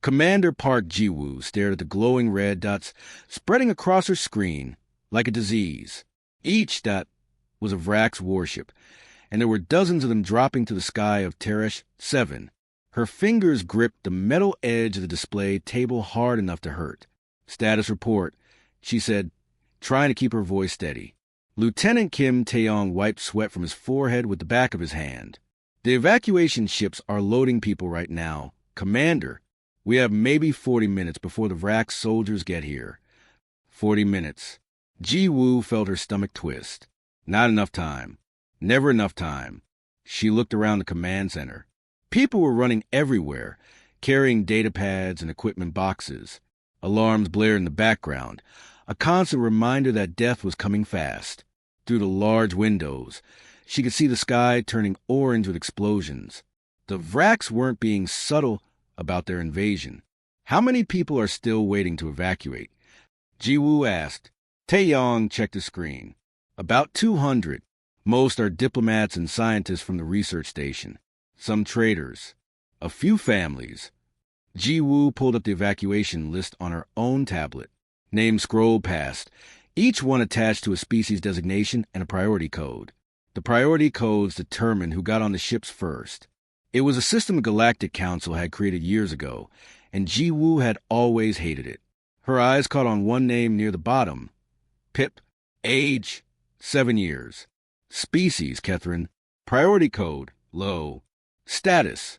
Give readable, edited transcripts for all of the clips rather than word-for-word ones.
Commander Park Ji-woo stared at the glowing red dots spreading across her screen like a disease. Each dot was a Vrax warship, and there were dozens of them dropping to the sky of Teresh 7. Her fingers gripped the metal edge of the display table hard enough to hurt. "Status report," she said, trying to keep her voice steady. Lieutenant Kim Taeyong wiped sweat from his forehead with the back of his hand. "The evacuation ships are loading people right now. Commander, we have maybe 40 minutes before the Vrax soldiers get here." 40 minutes. Ji-woo felt her stomach twist. Not enough time. Never enough time. She looked around the command center. People were running everywhere, carrying data pads and equipment boxes. Alarms blared in the background, a constant reminder that death was coming fast. Through the large windows, she could see the sky turning orange with explosions. The Vrax weren't being subtle about their invasion. "How many people are still waiting to evacuate?" Ji-woo asked. Taeyong checked the screen. "About 200. Most are diplomats and scientists from the research station. Some traders. A few families." Ji-woo pulled up the evacuation list on her own tablet. Names scrolled past, each one attached to a species designation and a priority code. The priority codes determined who got on the ships first. It was a system the Galactic Council had created years ago, and Ji-woo had always hated it. Her eyes caught on one name near the bottom. Pip. Age, 7 years. Species, Catherine. Priority code, low. Status,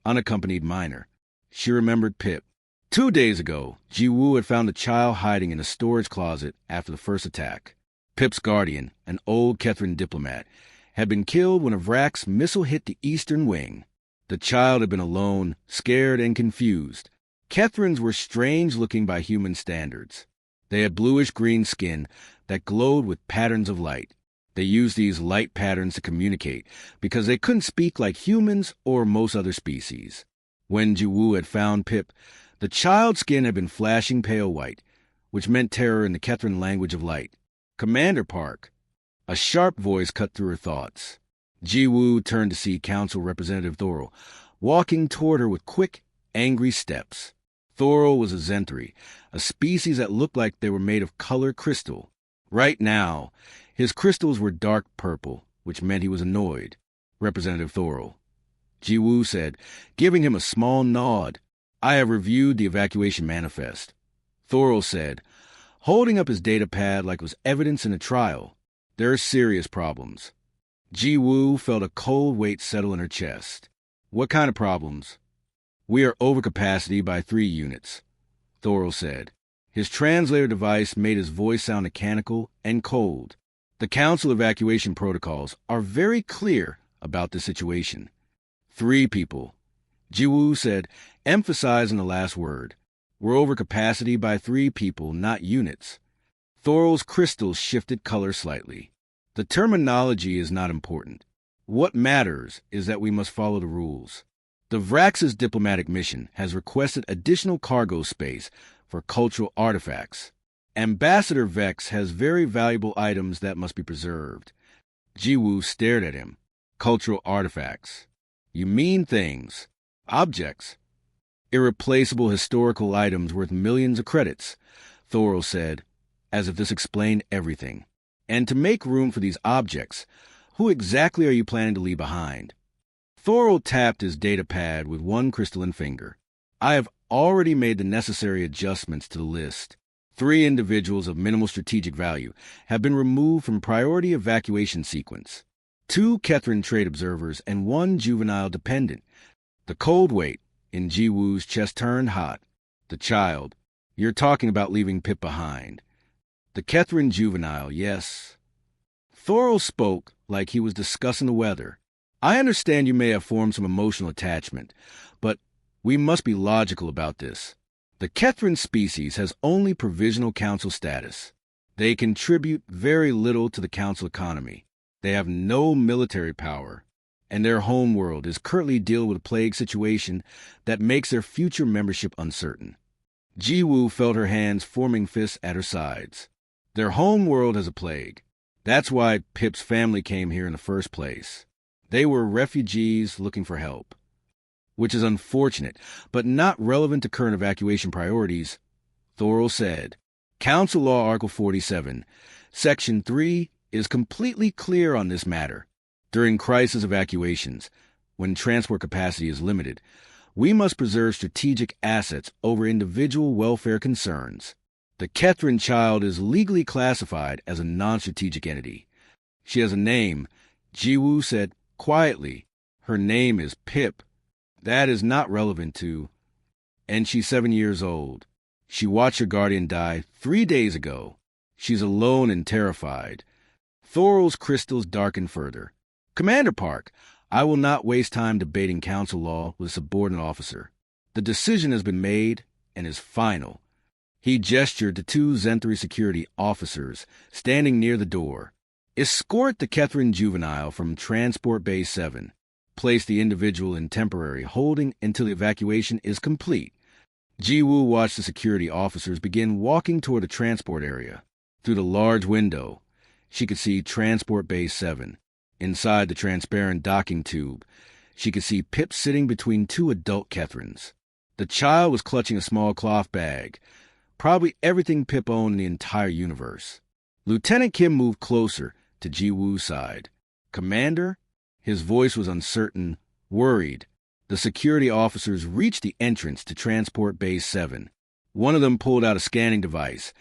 unaccompanied minor. She remembered Pip. 2 days ago, Ji-woo had found a child hiding in a storage closet after the first attack. Pip's guardian, an old Catherine diplomat, had been killed when a Vrax missile hit the eastern wing. The child had been alone, scared, and confused. Catherines were strange-looking by human standards. They had bluish-green skin that glowed with patterns of light. They used these light patterns to communicate because they couldn't speak like humans or most other species. When Ji-woo had found Pip, the child's skin had been flashing pale white, which meant terror in the Catherine language of light. "Commander Park." A sharp voice cut through her thoughts. Ji-woo turned to see Council Representative Thorol, walking toward her with quick, angry steps. Thorol was a Zentri, a species that looked like they were made of color crystal. Right now, his crystals were dark purple, which meant he was annoyed. "Representative Thorol," Ji-woo said, giving him a small nod. "I have reviewed the evacuation manifest." Thorol said, holding up his data pad like it was evidence in a trial. "There are serious problems." Ji-woo felt a cold weight settle in her chest. "What kind of problems?" "We are over capacity by 3 units, Thorol said. His translator device made his voice sound mechanical and cold. "The Council evacuation protocols are very clear about the situation." 3 people, Ji-woo said, emphasizing the last word. "We're over capacity by 3 people, not units." Thorol's crystals shifted color slightly. "The terminology is not important. What matters is that we must follow the rules. The Vrax's diplomatic mission has requested additional cargo space for cultural artifacts. Ambassador Vex has very valuable items that must be preserved." Ji-woo stared at him. "Cultural artifacts. You mean things. Objects. Irreplaceable historical items worth millions of credits," Thorol said, as if this explained everything. "And to make room for these objects, who exactly are you planning to leave behind?" Thorol tapped his data pad with one crystalline finger. "I have already made the necessary adjustments to the list. 3 individuals of minimal strategic value have been removed from priority evacuation sequence. 2 Catherine trade observers and 1 juvenile dependent." The cold weight in Ji-woo's chest turned hot. "The child. You're talking about leaving Pip behind." "The Catherine juvenile, yes." Thorol spoke like he was discussing the weather. "I understand you may have formed some emotional attachment, but we must be logical about this. The Catherine species has only provisional council status. They contribute very little to the council economy. They have no military power, and their homeworld is currently dealing with a plague situation that makes their future membership uncertain." Ji-woo felt her hands forming fists at her sides. "Their homeworld has a plague. That's why Pip's family came here in the first place. They were refugees looking for help." which is unfortunate, but not relevant to current evacuation priorities. Thorol said, Council Law Article 47, Section 3 is completely clear on this matter. During crisis evacuations, when transport capacity is limited, we must preserve strategic assets over individual welfare concerns. The Kethrin child is legally classified as a non-strategic entity. She has a name, Jiwoo said quietly. Her name is Pip. That is not relevant to... And she's 7 years old. She watched her guardian die 3 days ago. She's alone and terrified. Thorol's crystals darkened further. Commander Park, I will not waste time debating council law with a subordinate officer. The decision has been made and is final. He gestured to 2 Zenthri security officers standing near the door. Escort the Kethrin juvenile from Transport Bay 7. Place the individual in temporary holding until the evacuation is complete. Jiwoo watched the security officers begin walking toward the transport area. Through the large window, she could see Transport Bay 7. Inside the transparent docking tube, she could see Pip sitting between 2 adult Kethrins. The child was clutching a small cloth bag, probably everything Pip owned in the entire universe. Lieutenant Kim moved closer to Jiwoo's side. Commander? His voice was uncertain, worried. The security officers reached the entrance to Transport Bay 7. One of them pulled out a scanning device,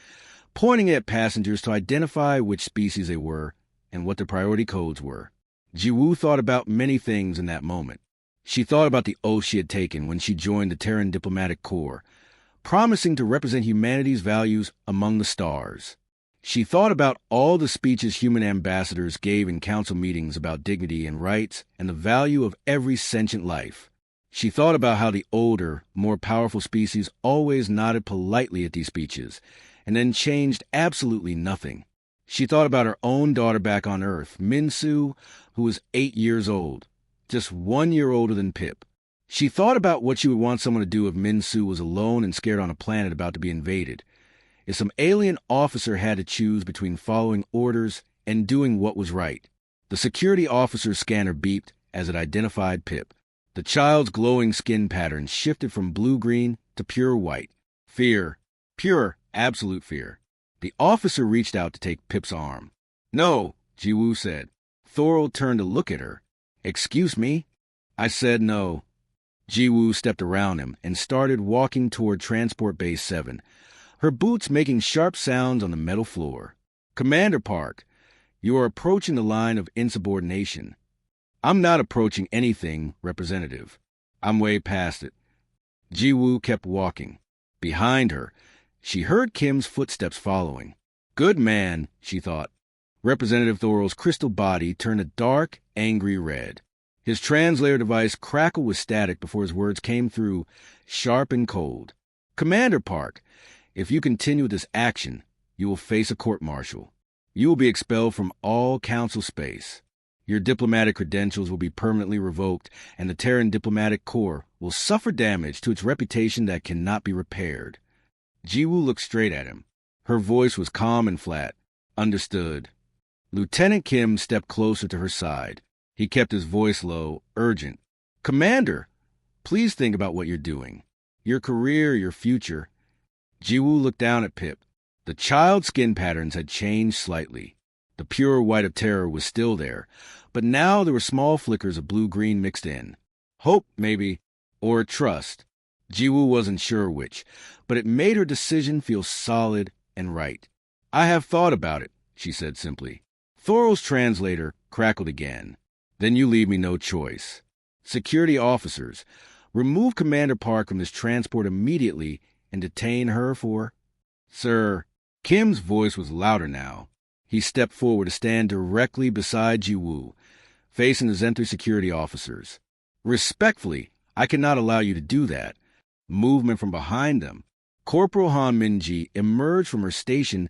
pointing at passengers to identify which species they were and what their priority codes were. Jiwoo thought about many things in that moment. She thought about the oath she had taken when she joined the Terran Diplomatic Corps, promising to represent humanity's values among the stars. She thought about all the speeches human ambassadors gave in council meetings about dignity and rights and the value of every sentient life. She thought about how the older, more powerful species always nodded politely at these speeches and then changed absolutely nothing. She thought about her own daughter back on Earth, Minsu, who was 8 years old, just 1 year older than Pip. She thought about what she would want someone to do if Minsu was alone and scared on a planet about to be invaded. If some alien officer had to choose between following orders and doing what was right. The security officer's scanner beeped as it identified Pip. The child's glowing skin pattern shifted from blue-green to pure white. Fear. Pure, absolute fear. The officer reached out to take Pip's arm. No, Jiwoo said. Thorol turned to look at her. Excuse me? I said no. Jiwoo stepped around him and started walking toward Transport Bay 7, her boots making sharp sounds on the metal floor. Commander Park, you are approaching the line of insubordination. I'm not approaching anything representative. I'm way past it. Jiwoo kept walking. Behind her, she heard Kim's footsteps following. Good man, she thought. Representative Thorol's crystal body turned a dark, angry red. His translator device crackled with static before his words came through, sharp and cold. Commander Park, if you continue with this action, you will face a court-martial. You will be expelled from all council space. Your diplomatic credentials will be permanently revoked, and the Terran Diplomatic Corps will suffer damage to its reputation that cannot be repaired. Jiwoo looked straight at him. Her voice was calm and flat. Understood. Lieutenant Kim stepped closer to her side. He kept his voice low, urgent. Commander, please think about what you're doing. Your career, your future. Jiwoo looked down at Pip. The child's skin patterns had changed slightly. The pure white of terror was still there, but now there were small flickers of blue-green mixed in. Hope, maybe, or trust. Jiwoo wasn't sure which, but it made her decision feel solid and right. I have thought about it, she said simply. Thorol's translator crackled again. Then you leave me no choice. Security officers, remove Commander Park from this transport immediately and detain her for... Sir, Kim's voice was louder now. He stepped forward to stand directly beside Jiwoo, facing the Zenthri security officers. Respectfully, I cannot allow you to do that. Movement from behind them. Corporal Han Minji emerged from her station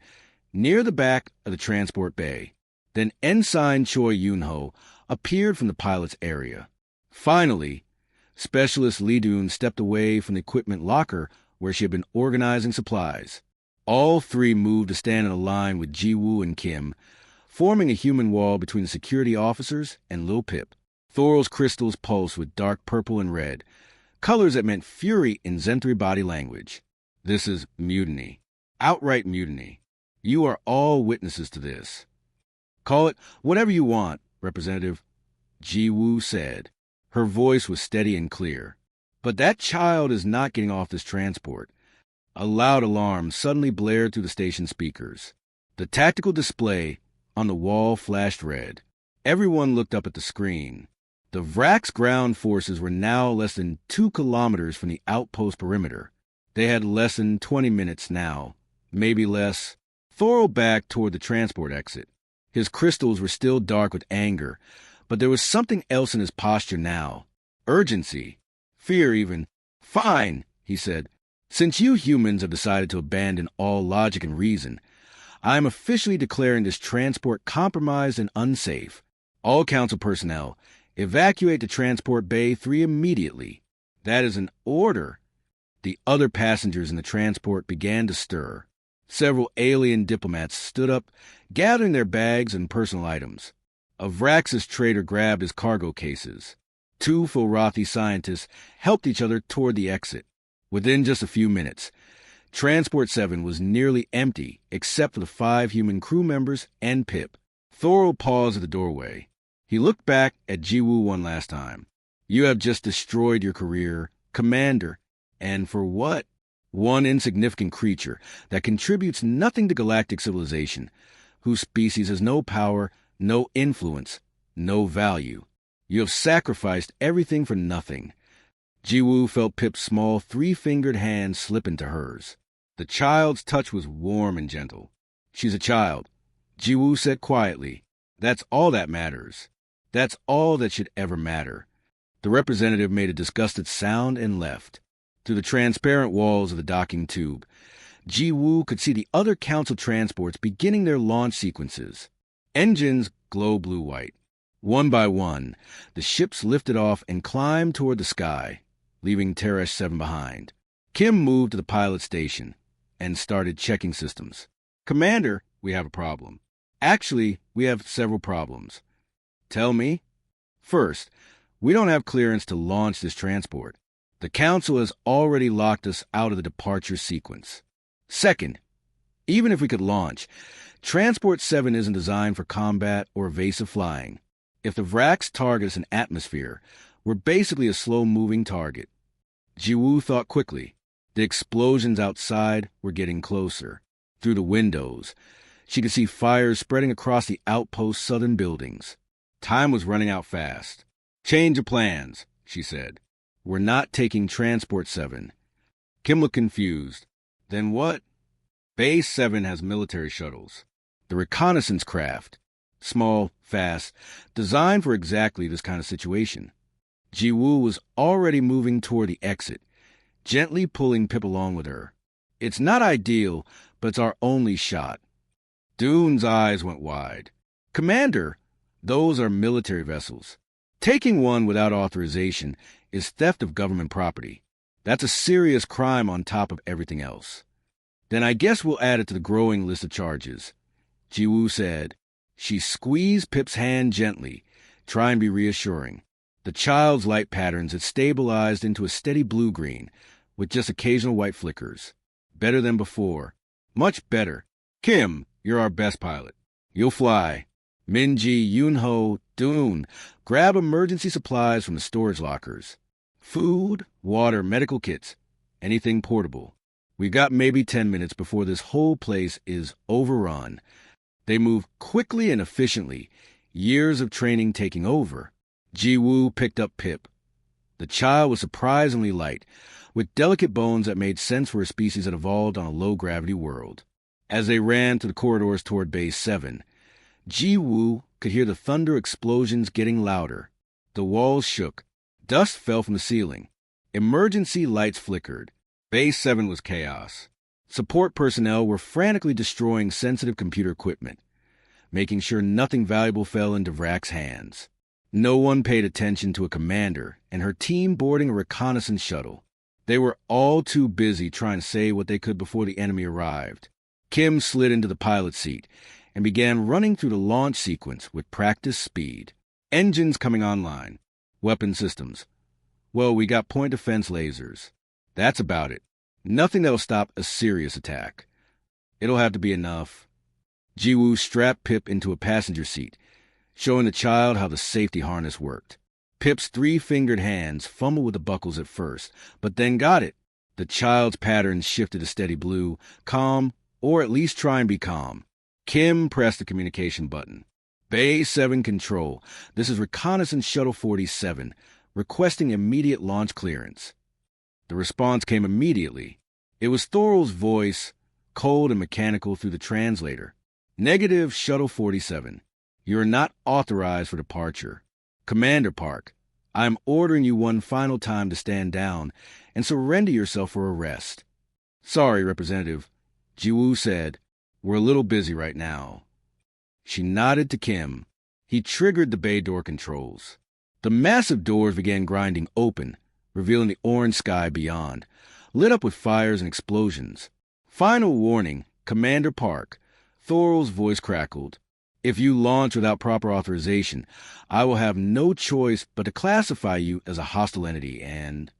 near the back of the transport bay. Then Ensign Choi Yunho appeared from the pilot's area. Finally, Specialist Lee Dun stepped away from the equipment locker where she had been organizing supplies. All three moved to stand in a line with Jiwoo and Kim, forming a human wall between the security officers and Lil Pip. Thorol's crystals pulsed with dark purple and red, colors that meant fury in Zenthri body language. This is mutiny. Outright mutiny. You are all witnesses to this. Call it whatever you want, Representative Ji-woo said. Her voice was steady and clear. But that child is not getting off this transport. A loud alarm suddenly blared through the station speakers. The tactical display on the wall flashed red. Everyone looked up at the screen. The Vrax ground forces were now less than 2 kilometers from the outpost perimeter. They had less than 20 minutes now, maybe less. Thorol backed toward the transport exit. His crystals were still dark with anger, but there was something else in his posture now. Urgency. Fear even. Fine, he said. Since you humans have decided to abandon all logic and reason, I am officially declaring this transport compromised and unsafe. All council personnel, evacuate to Transport Bay 3 immediately. That is an order. The other passengers in the transport began to stir. Several alien diplomats stood up, gathering their bags and personal items. A Vraxis trader grabbed his cargo cases. 2 Filrathi scientists helped each other toward the exit. Within just a few minutes, Transport 7 was nearly empty except for the 5 human crew members and Pip. Thorol paused at the doorway. He looked back at Ji-woo one last time. You have just destroyed your career, Commander. And for what? One insignificant creature that contributes nothing to galactic civilization, whose species has no power, no influence, no value. You have sacrificed everything for nothing. Ji-woo felt Pip's small 3-fingered hand slip into hers. The child's touch was warm and gentle. She's a child, Ji-woo said quietly. That's all that matters. That's all that should ever matter. The representative made a disgusted sound and left. Through the transparent walls of the docking tube, Ji-woo could see the other council transports beginning their launch sequences. Engines glow blue-white. One by one, the ships lifted off and climbed toward the sky, leaving Teresh 7 behind. Kim moved to the pilot station and started checking systems. Commander, we have a problem. Actually, we have several problems. Tell me. First, we don't have clearance to launch this transport. The Council has already locked us out of the departure sequence. Second, even if we could launch, Transport 7 isn't designed for combat or evasive flying. If the Vrax target is an atmosphere, we're basically a slow-moving target. Ji-woo thought quickly. The explosions outside were getting closer. Through the windows, she could see fires spreading across the outpost's southern buildings. Time was running out fast. Change of plans, she said. We're not taking Transport 7. Kim looked confused. Then what? Base 7 has military shuttles. The reconnaissance craft. Small, fast, designed for exactly this kind of situation. Ji-woo was already moving toward the exit, gently pulling Pip along with her. It's not ideal, but it's our only shot. Dune's eyes went wide. Commander, those are military vessels. Taking one without authorization is theft of government property. That's a serious crime on top of everything else. Then I guess we'll add it to the growing list of charges, Ji-woo said. She squeezed Pip's hand gently, trying to be reassuring. The child's light patterns had stabilized into a steady blue-green, with just occasional white flickers. Better than before. Much better. Kim, you're our best pilot. You'll fly. Minji, Yunho, Dune, grab emergency supplies from the storage lockers. Food, water, medical kits, anything portable. We've got maybe 10 minutes before this whole place is overrun. They move quickly and efficiently, years of training taking over. Ji-woo picked up Pip. The child was surprisingly light, with delicate bones that made sense for a species that evolved on a low-gravity world. As they ran through the corridors toward Base 7, Ji-woo could hear the thunder explosions getting louder. The walls shook. Dust fell from the ceiling. Emergency lights flickered. Base 7 was chaos. Support personnel were frantically destroying sensitive computer equipment, making sure nothing valuable fell into Vrax's hands. No one paid attention to a commander and her team boarding a reconnaissance shuttle. They were all too busy trying to say what they could before the enemy arrived. Kim slid into the pilot's seat and began running through the launch sequence with practiced speed. Engines coming online. Weapon systems. Well, we got point defense lasers. That's about it. Nothing that'll stop a serious attack. It'll have to be enough. Jiwoo strapped Pip into a passenger seat, showing the child how the safety harness worked. Pip's 3-fingered hands fumbled with the buckles at first, but then got it. The child's pattern shifted to steady blue, calm, or at least try and be calm. Kim pressed the communication button. Bay 7 Control, this is Reconnaissance Shuttle 47, requesting immediate launch clearance. The response came immediately. It was Thorol's voice, cold and mechanical through the translator. Negative, Shuttle 47. You are not authorized for departure. Commander Park, I am ordering you one final time to stand down and surrender yourself for arrest. Sorry, Representative, Jiwoo said. We're a little busy right now. She nodded to Kim. He triggered the bay door controls. The massive doors began grinding open, revealing the orange sky beyond, lit up with fires and explosions. Final warning, Commander Park, Thorol's voice crackled. If you launch without proper authorization, I will have no choice but to classify you as a hostile entity, and...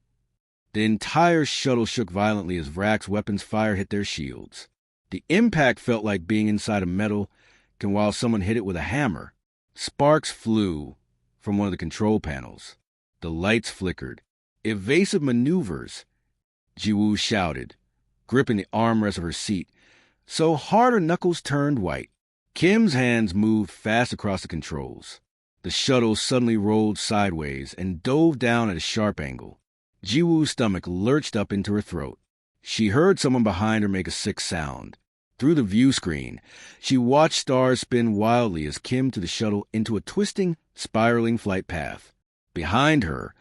The entire shuttle shook violently as Vrak's weapons fire hit their shields. The impact felt like being inside a metal can while someone hit it with a hammer. Sparks flew from one of the control panels. The lights flickered. Evasive maneuvers, Jiwoo shouted, gripping the armrest of her seat, so hard her knuckles turned white. Kim's hands moved fast across the controls. The shuttle suddenly rolled sideways and dove down at a sharp angle. Jiwoo's stomach lurched up into her throat. She heard someone behind her make a sick sound. Through the view screen, she watched stars spin wildly as Kim to the shuttle into a twisting, spiraling flight path. Behind her,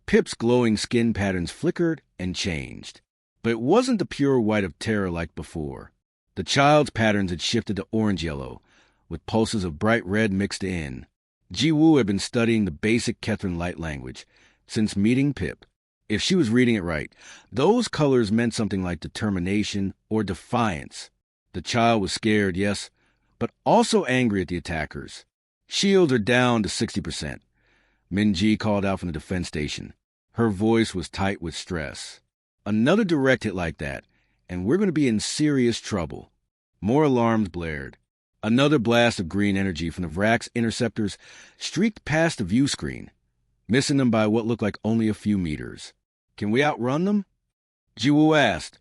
Pip's glowing skin patterns flickered and changed. But it wasn't the pure white of terror like before. The child's patterns had shifted to orange-yellow, with pulses of bright red mixed in. Jiwoo had been studying the basic Kethran light language since meeting Pip. If she was reading it right, those colors meant something like determination or defiance. The child was scared, yes, but also angry at the attackers. Shields are down to 60%. Minji called out from the defense station. Her voice was tight with stress. Another direct hit like that, and we're going to be in serious trouble. More alarms blared. Another blast of green energy from the Vrak's interceptors streaked past the view screen, missing them by what looked like only a few meters. Can we outrun them? Jiwoo asked,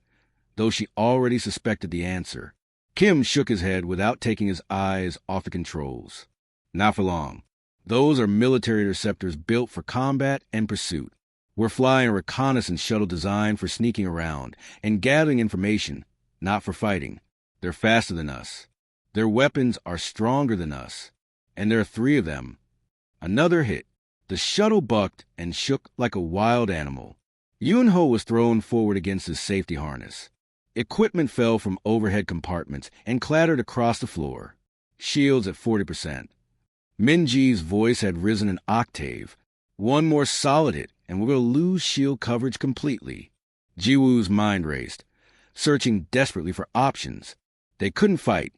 though she already suspected the answer. Kim shook his head without taking his eyes off the controls. Not for long. Those are military interceptors built for combat and pursuit. We're flying a reconnaissance shuttle designed for sneaking around and gathering information, not for fighting. They're faster than us. Their weapons are stronger than us. And there are 3 of them. Another hit. The shuttle bucked and shook like a wild animal. Yunho was thrown forward against his safety harness. Equipment fell from overhead compartments and clattered across the floor. Shields at 40%. Minji's voice had risen an octave. One more solid hit, and we're going to lose shield coverage completely. Jiwoo's mind raced, searching desperately for options. They couldn't fight.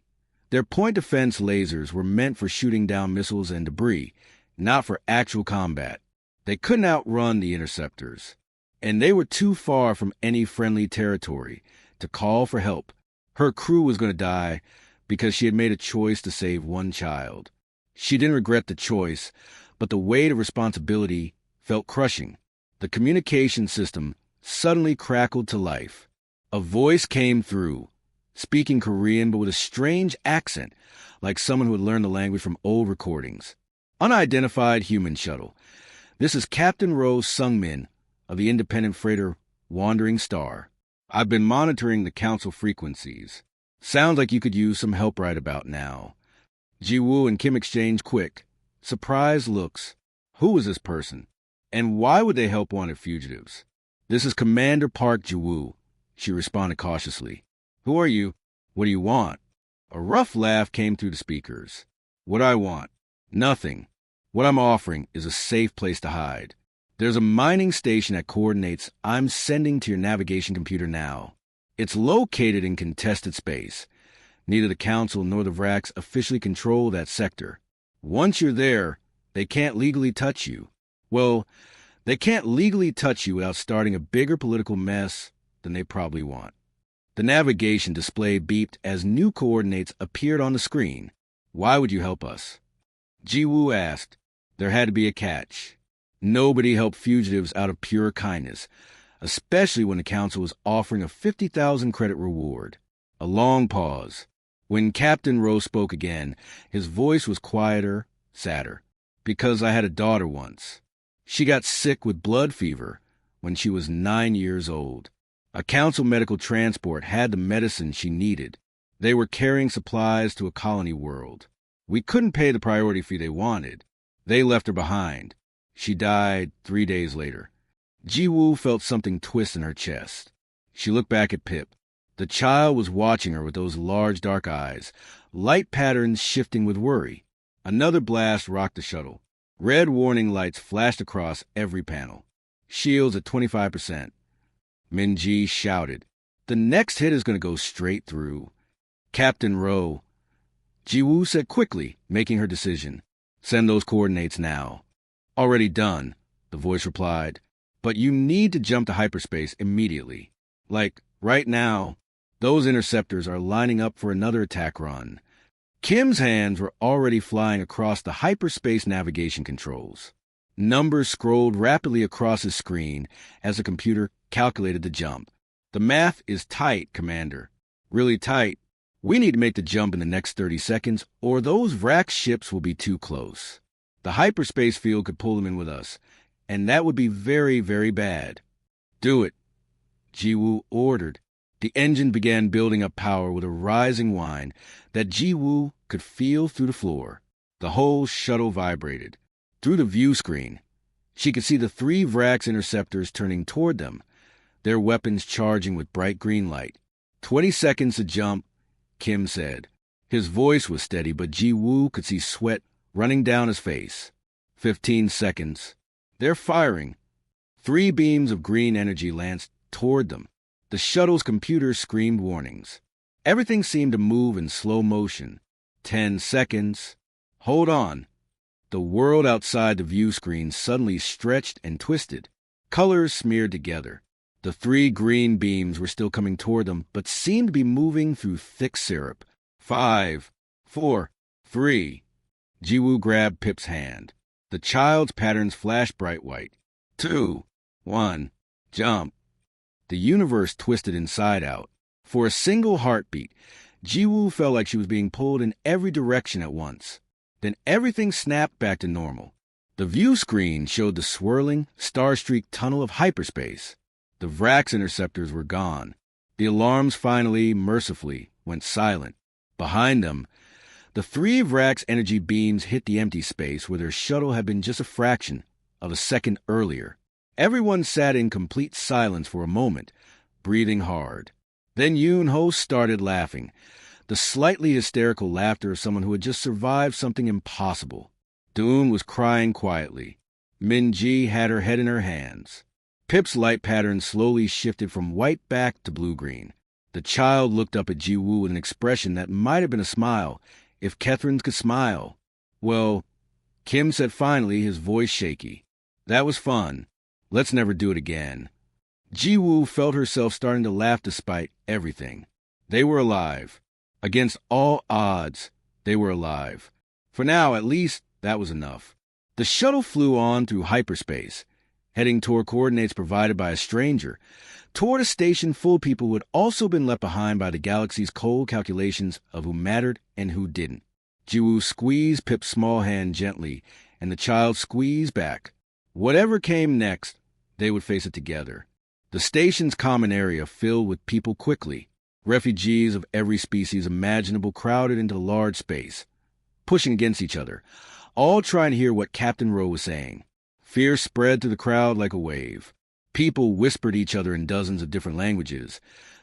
Their point defense lasers were meant for shooting down missiles and debris, not for actual combat. They couldn't outrun the interceptors, and they were too far from any friendly territory to call for help. Her crew was going to die because she had made a choice to save one child. She didn't regret the choice, but the weight of responsibility felt crushing. The communication system suddenly crackled to life. A voice came through, speaking Korean but with a strange accent, like someone who had learned the language from old recordings. Unidentified human shuttle. This is Captain Rose Sungmin of the independent freighter Wandering Star. I've been monitoring the council frequencies. Sounds like you could use some help right about now. Jiwoo and Kim exchanged quick, surprised looks. Who was this person? And why would they help wanted fugitives? This is Commander Park Jiwoo, she responded cautiously. Who are you? What do you want? A rough laugh came through the speakers. What I want? Nothing. What I'm offering is a safe place to hide. There's a mining station at coordinates I'm sending to your navigation computer now. It's located in contested space. Neither the Council nor the Vraks officially control that sector. Once you're there, they can't legally touch you. Well, They can't legally touch you without starting a bigger political mess than they probably want. The navigation display beeped as new coordinates appeared on the screen. Why would you help us? Ji-woo asked. There had to be a catch. Nobody helped fugitives out of pure kindness, especially when the council was offering a 50,000 credit reward. A long pause. When Captain Rowe spoke again, his voice was quieter, sadder. Because I had a daughter once. She got sick with blood fever when she was 9 years old. A council medical transport had the medicine she needed. They were carrying supplies to a colony world. We couldn't pay the priority fee they wanted. They left her behind. She died 3 days later. Ji-woo felt something twist in her chest. She looked back at Pip. The child was watching her with those large dark eyes, light patterns shifting with worry. Another blast rocked the shuttle. Red warning lights flashed across every panel. Shields at 25%. Min-ji shouted. The next hit is going to go straight through. Captain Rowe. Ji-woo said quickly, making her decision. Send those coordinates now. Already done, the voice replied. But you need to jump to hyperspace immediately. Like, right now. Those interceptors are lining up for another attack run. Kim's hands were already flying across the hyperspace navigation controls. Numbers scrolled rapidly across his screen as the computer calculated the jump. The math is tight, Commander. Really tight. We need to make the jump in the next 30 seconds, or those Vrax ships will be too close. The hyperspace field could pull them in with us, and that would be very, very bad. Do it, Ji-woo ordered. The engine began building up power with a rising whine that Ji-woo could feel through the floor. The whole shuttle vibrated. Through the view screen, she could see the 3 Vrax interceptors turning toward them, their weapons charging with bright green light. 20 seconds to jump, Kim said. His voice was steady, but Ji-woo could see sweat running down his face. 15 seconds. They're firing. 3 beams of green energy lanced toward them. The shuttle's computers screamed warnings. Everything seemed to move in slow motion. 10 seconds. Hold on. The world outside the view screen suddenly stretched and twisted. Colors smeared together. The 3 green beams were still coming toward them, but seemed to be moving through thick syrup. 5, 4, 3. Ji-woo grabbed Pip's hand. The child's patterns flashed bright white. 2, 1, jump. The universe twisted inside out. For a single heartbeat, Ji-woo felt like she was being pulled in every direction at once. Then everything snapped back to normal. The view screen showed the swirling, star-streaked tunnel of hyperspace. The Vrax interceptors were gone. The alarms finally, mercifully, went silent. Behind them, the 3 Vrax energy beams hit the empty space where their shuttle had been just a fraction of a second earlier. Everyone sat in complete silence for a moment, breathing hard. Then Yoon-ho started laughing, the slightly hysterical laughter of someone who had just survived something impossible. Doon was crying quietly. Min-ji had her head in her hands. Pip's light pattern slowly shifted from white back to blue-green. The child looked up at Ji-woo with an expression that might have been a smile, if Kethrins could smile. Well, Kim said finally, his voice shaky. That was fun. Let's never do it again. Ji-woo felt herself starting to laugh despite everything. They were alive. Against all odds, they were alive. For now, at least, that was enough. The shuttle flew on through hyperspace, heading toward coordinates provided by a stranger, toward a station full of people who had also been left behind by the galaxy's cold calculations of who mattered and who didn't. Ji-woo squeezed Pip's small hand gently, and the child squeezed back. Whatever came next, they would face it together. The station's common area filled with people quickly. Refugees of every species imaginable crowded into large space, pushing against each other, all trying to hear what Captain Rowe was saying. Fear spread through the crowd like a wave. People whispered each other in dozens of different languages,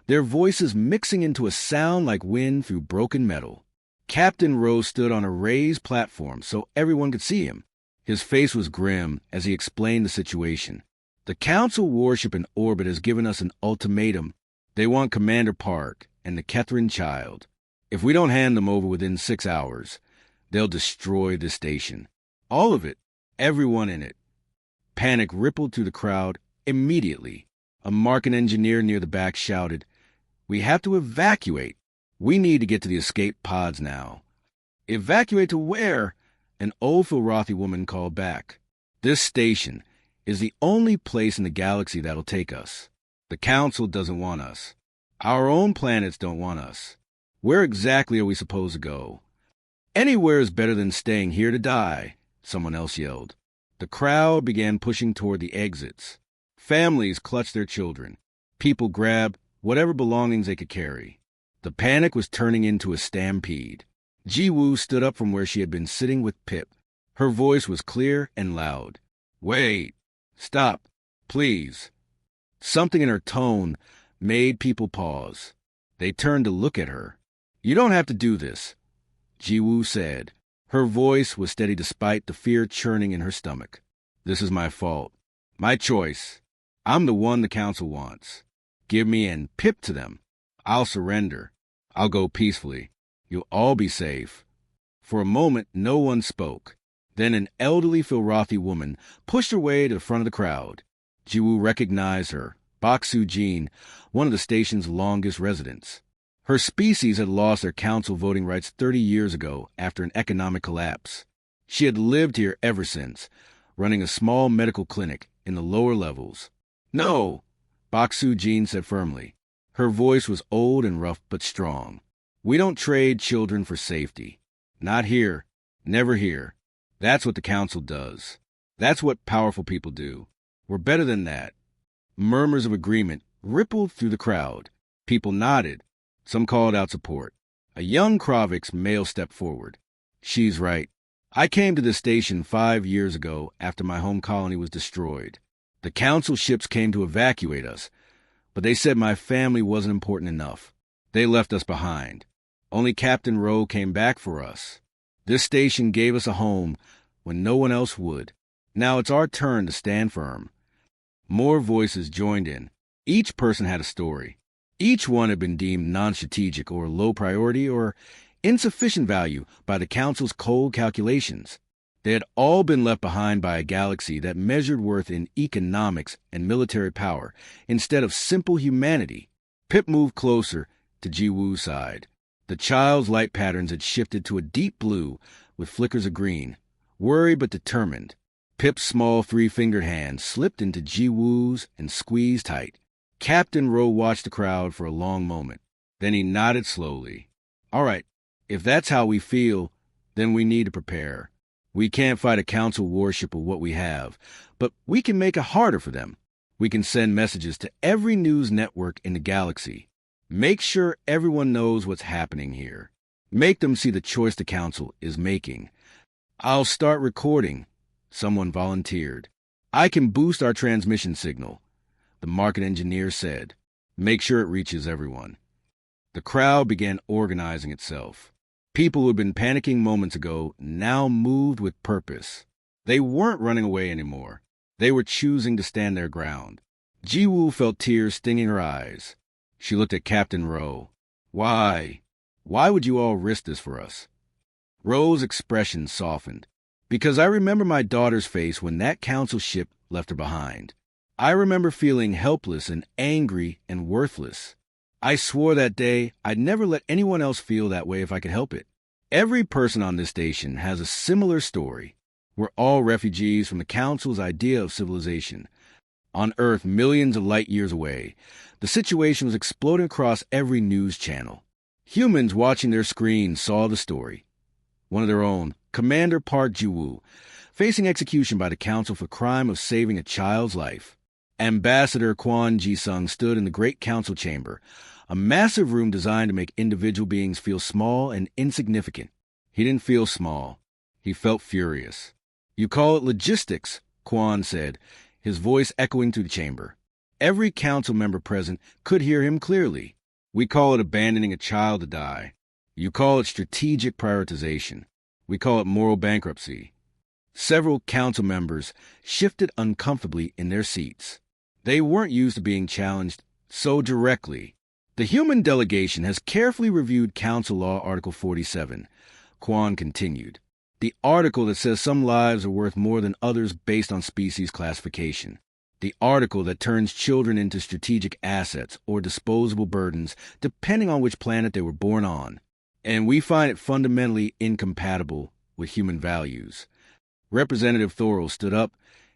their voices mixing into a sound like wind through broken metal. Captain Rowe stood on a raised platform so everyone could see him. His face was grim as he explained the situation. The Council warship in orbit has given us an ultimatum. They want Commander Park and the Kethrin child. If we don't hand them over within 6 hours, they'll destroy the station. All of it. Everyone in it. Panic rippled through the crowd immediately. A market engineer near the back shouted, "We have to evacuate. We need to get to the escape pods now." "Evacuate to where?" An old Filrothy woman called back. "This station is the only place in the galaxy that'll take us. The Council doesn't want us. Our own planets don't want us. Where exactly are we supposed to go?" "Anywhere is better than staying here to die," someone else yelled. The crowd began pushing toward the exits. Families clutched their children. People grabbed whatever belongings they could carry. The panic was turning into a stampede. Ji-Woo stood up from where she had been sitting with Pip. Her voice was clear and loud. "Wait. Stop. Please." Something in her tone made people pause. They turned to look at her. "You don't have to do this," Ji-Woo said. Her voice was steady despite the fear churning in her stomach. "This is my fault. My choice. I'm the one the Council wants. Give me and Pip to them. I'll surrender. I'll go peacefully. You'll all be safe." For a moment, no one spoke. Then an elderly Filrothy woman pushed her way to the front of the crowd. Ji-Woo recognized her, Baksu Jean, one of the station's longest residents. Her species had lost their council voting rights 30 years ago after an economic collapse. She had lived here ever since, running a small medical clinic in the lower levels. "No," Baksu Jean said firmly. Her voice was old and rough but strong. "We don't trade children for safety. Not here. Never here. That's what the Council does. That's what powerful people do. We're better than that." Murmurs of agreement rippled through the crowd. People nodded. Some called out support. A young Kravix male stepped forward. "She's right. I came to this station 5 years ago after my home colony was destroyed. The Council ships came to evacuate us, but they said my family wasn't important enough. They left us behind. Only Captain Rowe came back for us. This station gave us a home when no one else would. Now it's our turn to stand firm." More voices joined in. Each person had a story. Each one had been deemed non-strategic or low priority or insufficient value by the Council's cold calculations. They had all been left behind by a galaxy that measured worth in economics and military power instead of simple humanity. Pip moved closer to Ji-Woo's side. The child's light patterns had shifted to a deep blue with flickers of green, worried but determined. Pip's small 3-fingered hand slipped into Ji-Woo's and squeezed tight. Captain Rowe watched the crowd for a long moment. Then he nodded slowly. "All right, if that's how we feel, then we need to prepare. We can't fight a Council warship with what we have, but we can make it harder for them. We can send messages to every news network in the galaxy. Make sure everyone knows what's happening here. Make them see the choice the Council is making." "I'll start recording," someone volunteered. "I can boost our transmission signal," the market engineer said. "Make sure it reaches everyone." The crowd began organizing itself. People who had been panicking moments ago now moved with purpose. They weren't running away anymore. They were choosing to stand their ground. Ji-Woo felt tears stinging her eyes. She looked at Captain Rowe. "Why? Why would you all risk this for us?" Rowe's expression softened. "Because I remember my daughter's face when that Council ship left her behind. I remember feeling helpless and angry and worthless. I swore that day I'd never let anyone else feel that way if I could help it. Every person on this station has a similar story. We're all refugees from the Council's idea of civilization. On Earth, millions of light years away, the situation was exploding across every news channel. Humans watching their screens saw the story. One of their own, Commander Park Ji-Woo, facing execution by the Council for crime of saving a child's life. Ambassador Kwon Ji-sung stood in the Great Council Chamber, a massive room designed to make individual beings feel small and insignificant. He didn't feel small. He felt furious. "You call it logistics," Kwon said, his voice echoing through the chamber. Every council member present could hear him clearly. "We call it abandoning a child to die. You call it strategic prioritization. We call it moral bankruptcy." Several council members shifted uncomfortably in their seats. They weren't used to being challenged so directly. "The human delegation has carefully reviewed Council Law Article 47, Kwon continued. The article that says some lives are worth more than others based on species classification. The article that turns children into strategic assets or disposable burdens depending on which planet they were born on. And we find it fundamentally incompatible with human values. Representative Thorell stood up,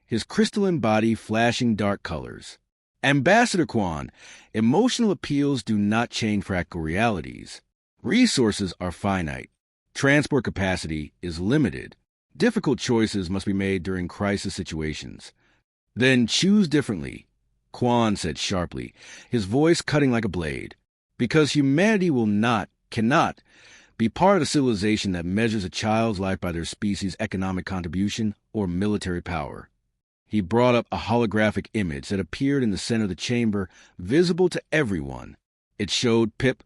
his crystalline body flashing dark colors. Ambassador Quan, emotional appeals do not change practical realities. Resources are finite. Transport capacity is limited. Difficult choices must be made during crisis situations. Then choose differently, Quan said sharply, his voice cutting like a blade. Because humanity cannot, be part of a civilization that measures a child's life by their species' economic contribution or military power. He brought up a holographic image that appeared in the center of the chamber, visible to everyone. It showed Pip,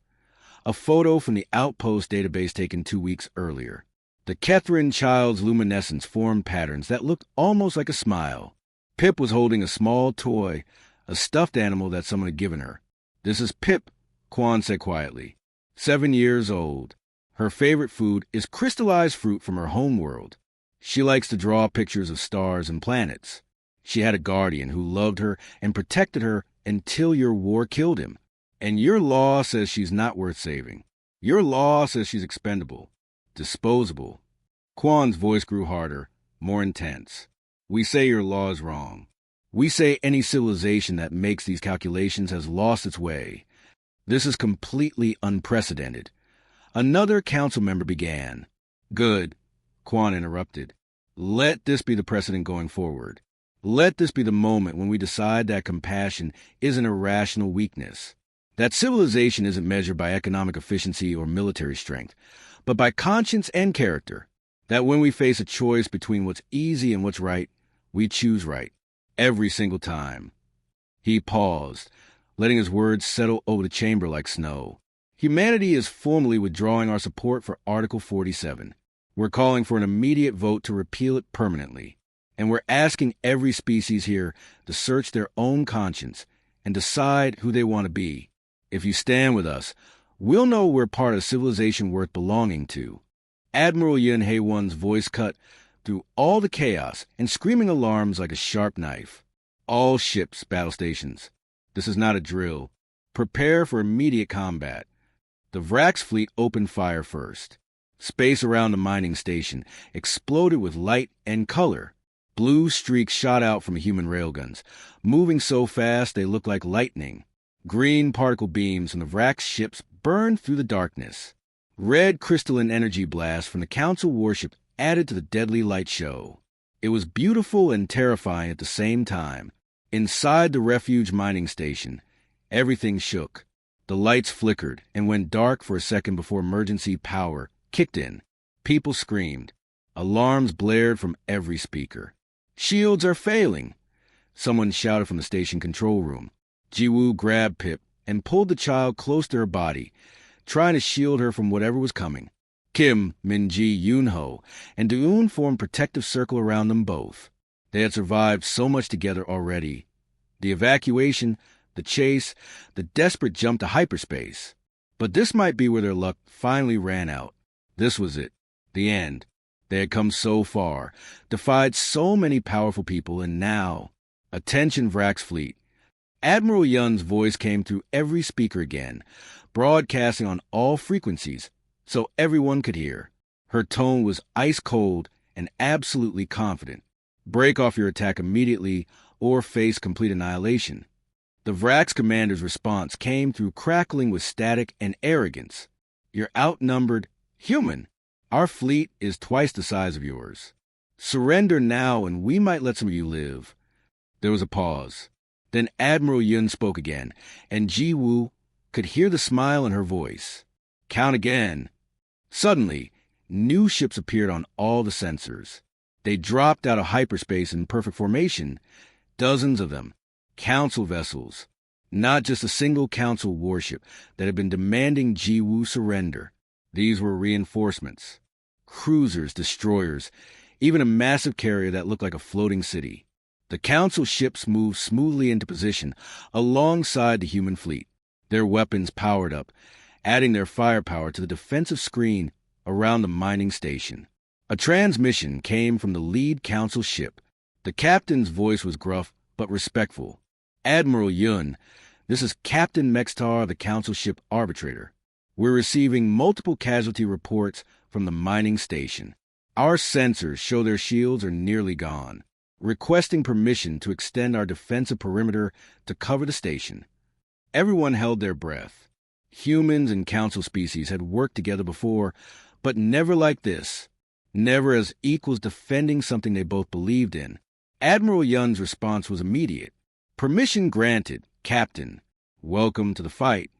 a photo from the Outpost database taken 2 weeks earlier. The Kethrin child's luminescence formed patterns that looked almost like a smile. Pip was holding a small toy, a stuffed animal that someone had given her. "This is Pip," Quan said quietly. 7 years old. Her favorite food is crystallized fruit from her homeworld. She likes to draw pictures of stars and planets. She had a guardian who loved her and protected her until your war killed him. And your law says she's not worth saving. Your law says she's expendable, disposable. Quan's voice grew harder, more intense. We say your law is wrong. We say any civilization that makes these calculations has lost its way. This is completely unprecedented. Another council member began. "Good," Quan interrupted. "Let this be the precedent going forward. Let this be the moment when we decide that compassion isn't a rational weakness. That civilization isn't measured by economic efficiency or military strength, but by conscience and character. That when we face a choice between what's easy and what's right, we choose right. Every single time." He paused, letting his words settle over the chamber like snow. "Humanity is formally withdrawing our support for Article 47. We're calling for an immediate vote to repeal it permanently. And we're asking every species here to search their own conscience and decide who they want to be. If you stand with us, we'll know we're part of a civilization worth belonging to." Admiral Yun Hei-Won's voice cut through all the chaos and screaming alarms like a sharp knife. "All ships, battle stations. This is not a drill. Prepare for immediate combat." The Vrax fleet opened fire first. Space around the mining station exploded with light and color. Blue streaks shot out from human railguns, moving so fast they looked like lightning. Green particle beams from the Vrax ships burned through the darkness. Red crystalline energy blasts from the Council warship added to the deadly light show. It was beautiful and terrifying at the same time. Inside the refuge mining station, everything shook. The lights flickered and went dark for a second before emergency power kicked in. People screamed. Alarms blared from every speaker. "Shields are failing," someone shouted from the station control room. Jiwoo grabbed Pip and pulled the child close to her body, trying to shield her from whatever was coming. Kim, Minji, Yoonho, and Doon formed a protective circle around them both. They had survived so much together already. The evacuation, the chase, the desperate jump to hyperspace. But this might be where their luck finally ran out. This was it. The end. They had come so far, defied so many powerful people, and now... Attention, Vrax fleet. Admiral Yun's voice came through every speaker again, broadcasting on all frequencies, so everyone could hear. Her tone was ice-cold and absolutely confident. Break off your attack immediately or face complete annihilation. The Vrax commander's response came through crackling with static and arrogance. "You're outnumbered. Human. Our fleet is twice the size of yours. Surrender now and we might let some of you live." There was a pause. Then Admiral Yun spoke again, and Ji-woo could hear the smile in her voice. "Count again." Suddenly, new ships appeared on all the sensors. They dropped out of hyperspace in perfect formation, dozens of them, council vessels. Not just a single council warship that had been demanding Ji-woo surrender. These were reinforcements. Cruisers, destroyers, even a massive carrier that looked like a floating city. The council ships moved smoothly into position alongside the human fleet, their weapons powered up, adding their firepower to the defensive screen around the mining station. A transmission came from the lead council ship. The captain's voice was gruff but respectful. "Admiral Yun, this is Captain Mextar of the council ship Arbitrator. We're receiving multiple casualty reports from the mining station. Our sensors show their shields are nearly gone. Requesting permission to extend our defensive perimeter to cover the station." Everyone held their breath. Humans and council species had worked together before, but never like this. Never as equals defending something they both believed in. Admiral Yun's response was immediate. "Permission granted, Captain. Welcome to the fight."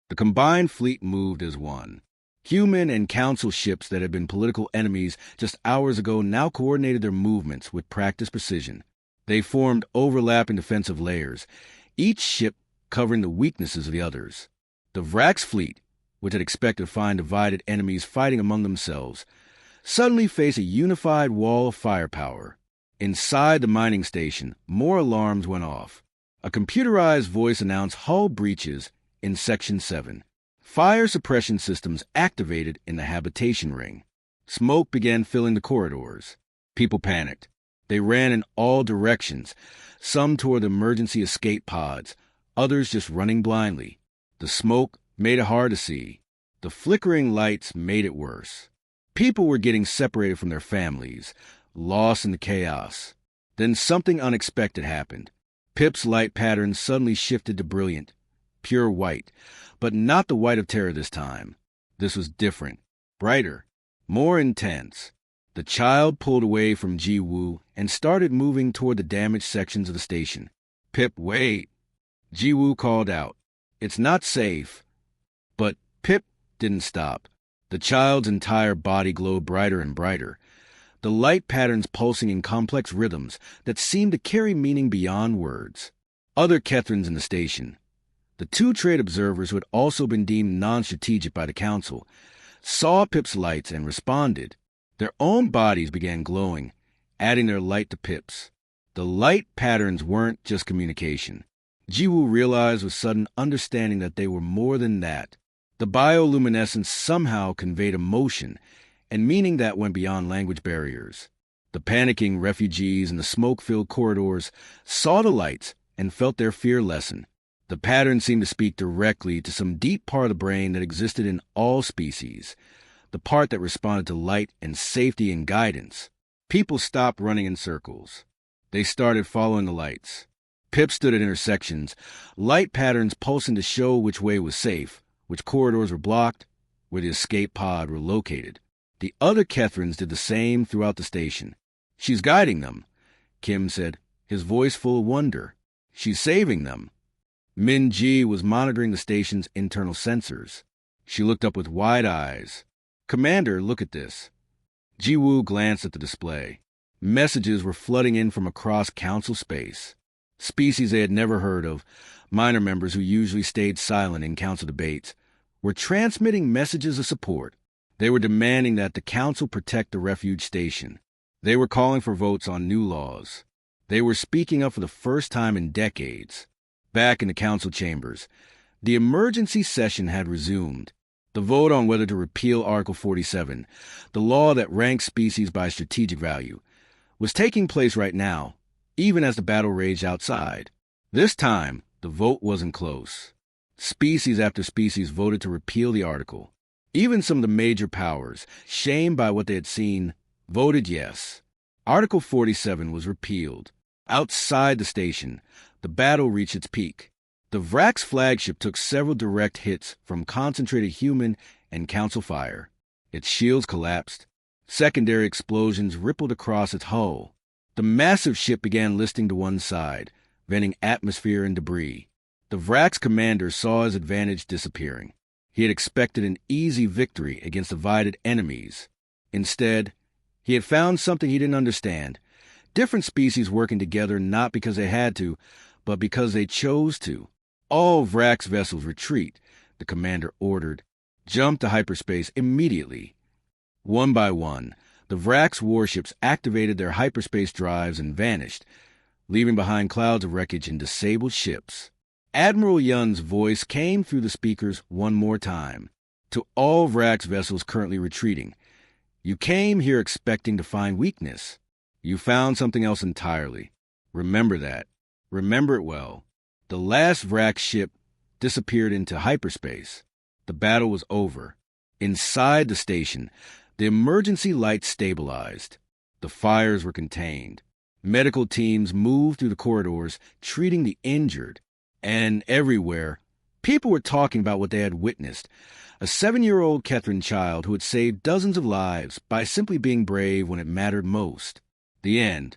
The combined fleet moved as one. Human and council ships that had been political enemies just hours ago now coordinated their movements with practiced precision. They formed overlapping defensive layers, each ship covering the weaknesses of the others. The Vrax fleet, which had expected to find divided enemies fighting among themselves, suddenly faced a unified wall of firepower. Inside the mining station, more alarms went off. A computerized voice announced hull breaches in Section 7. Fire suppression systems activated in the habitation ring. Smoke began filling the corridors. People panicked. They ran in all directions, some toward the emergency escape pods, others just running blindly. The smoke made it hard to see. The flickering lights made it worse. People were getting separated from their families, lost in the chaos. Then something unexpected happened. Pip's light pattern suddenly shifted to brilliant, pure white, but not the white of terror this time. This was different, brighter, more intense. The child pulled away from Ji-woo and started moving toward the damaged sections of the station. "Pip, wait!" Ji-woo called out. "It's not safe." But Pip didn't stop. The child's entire body glowed brighter and brighter, the light patterns pulsing in complex rhythms that seemed to carry meaning beyond words. Other Kethrins in the station, the two trade observers who had also been deemed non-strategic by the Council, saw Pip's lights and responded. Their own bodies began glowing, adding their light to Pip's. The light patterns weren't just communication. Ji-woo realized with sudden understanding that they were more than that. The bioluminescence somehow conveyed emotion and meaning that went beyond language barriers. The panicking refugees in the smoke-filled corridors saw the lights and felt their fear lessen. The pattern seemed to speak directly to some deep part of the brain that existed in all species, the part that responded to light and safety and guidance. People stopped running in circles. They started following the lights. Pip stood at intersections, light patterns pulsing to show which way was safe, which corridors were blocked, where the escape pod were located. The other Kethrins did the same throughout the station. "She's guiding them," Kim said, his voice full of wonder. "She's saving them." Min Ji was monitoring the station's internal sensors. She looked up with wide eyes. "Commander, look at this." Ji-woo glanced at the display. Messages were flooding in from across council space. Species they had never heard of, minor members who usually stayed silent in council debates, were transmitting messages of support. They were demanding that the council protect the refuge station. They were calling for votes on new laws. They were speaking up for the first time in decades. Back in the council chambers, the emergency session had resumed. The vote on whether to repeal Article 47, the law that ranks species by strategic value, was taking place right now, even as the battle raged outside. This time, the vote wasn't close. Species after species voted to repeal the article. Even some of the major powers, shamed by what they had seen, voted yes. Article 47 was repealed. Outside the station, the battle reached its peak. The Vrax flagship took several direct hits from concentrated human and council fire. Its shields collapsed. Secondary explosions rippled across its hull. The massive ship began listing to one side, venting atmosphere and debris. The Vrax commander saw his advantage disappearing. He had expected an easy victory against divided enemies. Instead, he had found something he didn't understand. Different species working together not because they had to, but because they chose to. "All Vrax vessels retreat," the commander ordered. "Jump to hyperspace immediately." One by one, the Vrax warships activated their hyperspace drives and vanished, leaving behind clouds of wreckage and disabled ships. Admiral Yun's voice came through the speakers one more time. "To all Vrax vessels currently retreating, You came here expecting to find weakness. You found something else entirely. Remember that. Remember it well. The last Vrax ship disappeared into hyperspace. The battle was over. Inside the station, the emergency lights stabilized. The fires were contained. Medical teams moved through the corridors, treating the injured. And everywhere, people were talking about what they had witnessed. A 7-year-old Kethran child who had saved dozens of lives by simply being brave when it mattered most. The end.